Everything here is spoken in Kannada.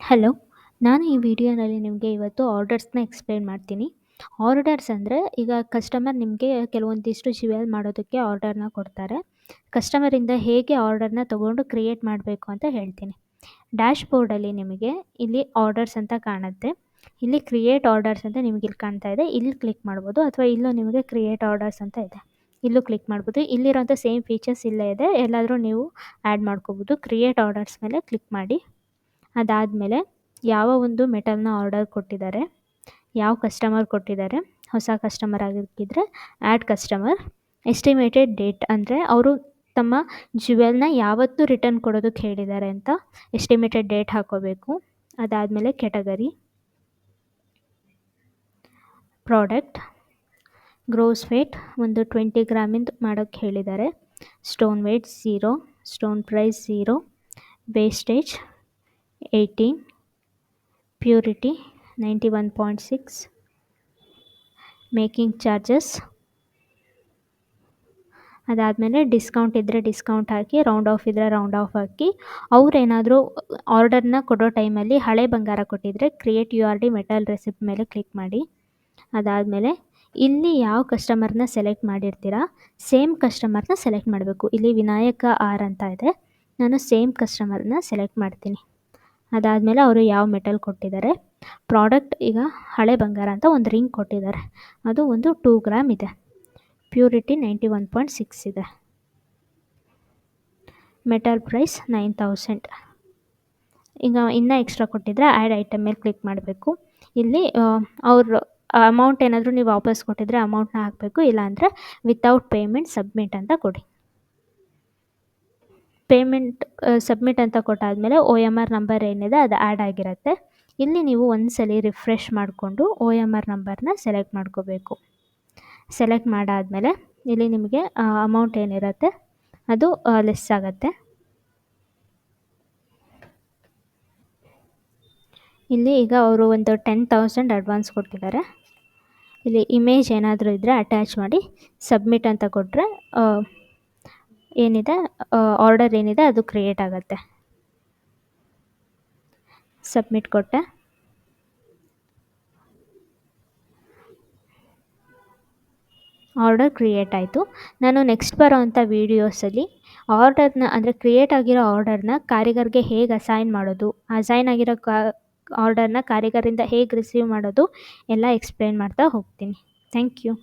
ಹಲೋ. ನಾನು ಈ ವಿಡಿಯೋನಲ್ಲಿ ನಿಮಗೆ ಇವತ್ತು ಆರ್ಡರ್ಸ್‌ನ ಎಕ್ಸ್‌ಪ್ಲೇನ್ ಮಾಡ್ತೀನಿ. ಆರ್ಡರ್ಸ್ ಅಂದರೆ ಈಗ ಕಸ್ಟಮರ್ ನಿಮಗೆ ಕೆಲವೊಂದಿಷ್ಟು ಜ್ಯುವೆಲ್ ಮಾಡೋದಕ್ಕೆ ಆರ್ಡರ್‌ನ ಕೊಡ್ತಾರೆ. ಕಸ್ಟಮರಿಂದ ಹೇಗೆ ಆರ್ಡರ್‌ನ ತೊಗೊಂಡು ಕ್ರಿಯೇಟ್ ಮಾಡಬೇಕು ಅಂತ ಹೇಳ್ತೀನಿ. ಡ್ಯಾಶ್ ಬೋರ್ಡಲ್ಲಿ ನಿಮಗೆ ಇಲ್ಲಿ ಆರ್ಡರ್ಸ್ ಅಂತ ಕಾಣುತ್ತೆ. ಇಲ್ಲಿ ಕ್ರಿಯೇಟ್ ಆರ್ಡರ್ಸ್ ಅಂತ ನಿಮಗೆ ಇಲ್ಲಿ ಕಾಣ್ತಾ ಇದೆ. ಇಲ್ಲಿ ಕ್ಲಿಕ್ ಮಾಡ್ಬೋದು ಅಥವಾ ಇಲ್ಲೂ ನಿಮಗೆ ಕ್ರಿಯೇಟ್ ಆರ್ಡರ್ಸ್ ಅಂತ ಇದೆ. ಇಲ್ಲೂ ಕ್ಲಿಕ್ ಮಾಡ್ಬೋದು. ಇಲ್ಲಿರೋಂಥ ಸೇಮ್ ಫೀಚರ್ಸ್ ಇಲ್ಲೇ ಇದೆ. ಎಲ್ಲಾದರೂ ನೀವು ಆ್ಯಡ್ ಮಾಡ್ಕೋಬೋದು. ಕ್ರಿಯೇಟ್ ಆರ್ಡರ್ಸ್ ಮೇಲೆ ಕ್ಲಿಕ್ ಮಾಡಿ. ಅದಾದಮೇಲೆ ಯಾವ ಒಂದು ಮೆಟಲ್‌ನ ಆರ್ಡರ್ ಕೊಟ್ಟಿದ್ದಾರೆ, ಯಾವ ಕಸ್ಟಮರ್ ಕೊಟ್ಟಿದ್ದಾರೆ, ಹೊಸ ಕಸ್ಟಮರ್ ಆಗಿದ್ದರೆ ಆ್ಯಡ್ ಕಸ್ಟಮರ್, ಎಸ್ಟಿಮೇಟೆಡ್ ಡೇಟ್ ಅಂದರೆ ಅವರು ತಮ್ಮ ಜ್ಯುವೆಲ್‌ನ ಯಾವತ್ತು ರಿಟರ್ನ್ ಕೊಡೋದಕ್ಕೆ ಹೇಳಿದ್ದಾರೆ ಅಂತ ಎಸ್ಟಿಮೇಟೆಡ್ ಡೇಟ್ ಹಾಕ್ಕೋಬೇಕು. ಅದಾದಮೇಲೆ ಕ್ಯಾಟಗರಿ, ಪ್ರಾಡಕ್ಟ್, ಗ್ರೋಸ್ ವೇಟ್ ಒಂದು 20 ಗ್ರಾಮಿಂದು ಮಾಡೋಕ್ಕೆ ಹೇಳಿದ್ದಾರೆ. Stone weight 0, stone price 0, wastage 18, purity 91.6, making charges. ಅದಾದಮೇಲೆ ಡಿಸ್ಕೌಂಟ್ ಇದ್ದರೆ ಡಿಸ್ಕೌಂಟ್ ಹಾಕಿ, ರೌಂಡ್ ಆಫ್ ಇದ್ದರೆ ರೌಂಡ್ ಆಫ್ ಹಾಕಿ. ಅವರೇನಾದರೂ ಆರ್ಡರ್ನ ಕೊಡೋ ಟೈಮಲ್ಲಿ ಹಳೆ ಬಂಗಾರ ಕೊಟ್ಟಿದ್ದರೆ create U R D metal receipt ಮೇಲೆ ಕ್ಲಿಕ್ ಮಾಡಿ. ಅದಾದಮೇಲೆ ಇಲ್ಲಿ ಯಾವ ಕಸ್ಟಮರ್ನ ಸೆಲೆಕ್ಟ್ ಮಾಡಿರ್ತೀರಾ ಸೇಮ್ ಕಸ್ಟಮರ್ನ ಸೆಲೆಕ್ಟ್ ಮಾಡಬೇಕು. ಇಲ್ಲಿ ವಿನಾಯಕ ಆರ್ ಅಂತ ಇದೆ. ನಾನು ಸೇಮ್ ಕಸ್ಟಮರ್ನ ಸೆಲೆಕ್ಟ್ ಮಾಡ್ತೀನಿ. ಅದಾದಮೇಲೆ ಅವರು ಯಾವ ಮೆಟಲ್ ಕೊಟ್ಟಿದ್ದಾರೆ. ಪ್ರಾಡಕ್ಟ್ ಈಗ ಹಳೆ ಬಂಗಾರ ಅಂತ ಒಂದು ರಿಂಗ್ ಕೊಟ್ಟಿದ್ದಾರೆ. ಅದು ಒಂದು 2 ಗ್ರಾಮ್ ಇದೆ. ಪ್ಯೂರಿಟಿ 91.6 ಇದೆ. Metal price 9000. ಈಗ ಇನ್ನೂ ಎಕ್ಸ್ಟ್ರಾ ಕೊಟ್ಟಿದ್ದರೆ ಆ್ಯಡ್ ಐಟಮ್ ಮೇಲೆ ಕ್ಲಿಕ್ ಮಾಡಬೇಕು. ಇಲ್ಲಿ ಅವ್ರ ಅಮೌಂಟ್ ಏನಾದರೂ ನೀವು ವಾಪಸ್ ಕೊಟ್ಟಿದ್ದರೆ ಅಮೌಂಟ್ನ ಹಾಕಬೇಕು. ಇಲ್ಲಾಂದರೆ ವಿತೌಟ್ ಪೇಮೆಂಟ್ ಸಬ್ಮಿಟ್ ಅಂತ ಕೊಡಿ. ಪೇಮೆಂಟ್ ಸಬ್ಮಿಟ್ ಅಂತ ಕೊಟ್ಟಾದಮೇಲೆ OMR ನಂಬರ್ ಏನಿದೆ ಅದು ಆ್ಯಡ್ ಆಗಿರುತ್ತೆ. ಇಲ್ಲಿ ನೀವು ಒಂದ್ಸಲಿ ರಿಫ್ರೆಶ್ ಮಾಡಿಕೊಂಡು OMR ನಂಬರ್ನ ಸೆಲೆಕ್ಟ್ ಮಾಡ್ಕೋಬೇಕು. ಸೆಲೆಕ್ಟ್ ಮಾಡಾದಮೇಲೆ ಇಲ್ಲಿ ನಿಮಗೆ ಅಮೌಂಟ್ ಏನಿರುತ್ತೆ ಅದು ಲೆಸ್ ಆಗುತ್ತೆ. ಇಲ್ಲಿ ಈಗ ಅವರು ಒಂದು 10,000 ಅಡ್ವಾನ್ಸ್ ಕೊಟ್ಟಿದ್ದಾರೆ. ಇಲ್ಲಿ ಇಮೇಜ್ ಏನಾದರೂ ಇದ್ದರೆ ಅಟ್ಯಾಚ್ ಮಾಡಿ ಸಬ್ಮಿಟ್ ಅಂತ ಕೊಟ್ಟರೆ ಏನಿದೆ ಆರ್ಡರ್ ಏನಿದೆ ಅದು ಕ್ರಿಯೇಟ್ ಆಗುತ್ತೆ. ಸಬ್ಮಿಟ್ ಕೊಟ್ಟೆ. ಆರ್ಡರ್ ಕ್ರಿಯೇಟ್ ಆಯಿತು. ನಾನು ನೆಕ್ಸ್ಟ್ ಬರೋವಂಥ ವೀಡಿಯೋಸಲ್ಲಿ ಆರ್ಡರ್ನ ಅಂದರೆ ಕ್ರಿಯೇಟ್ ಆಗಿರೋ ಆರ್ಡರ್ನ ಕಾರಿಗರ್ಗೆ ಹೇಗೆ ಅಸೈನ್ ಮಾಡೋದು, ಅಸೈನ್ ಆಗಿರೋ ಆರ್ಡರ್ನ ಕಾರಿಗರಿಂದ ಹೇಗೆ ರಿಸೀವ್ ಮಾಡೋದು ಎಲ್ಲ ಎಕ್ಸ್ಪ್ಲೇನ್ ಮಾಡ್ತಾ ಹೋಗ್ತೀನಿ. Thank you.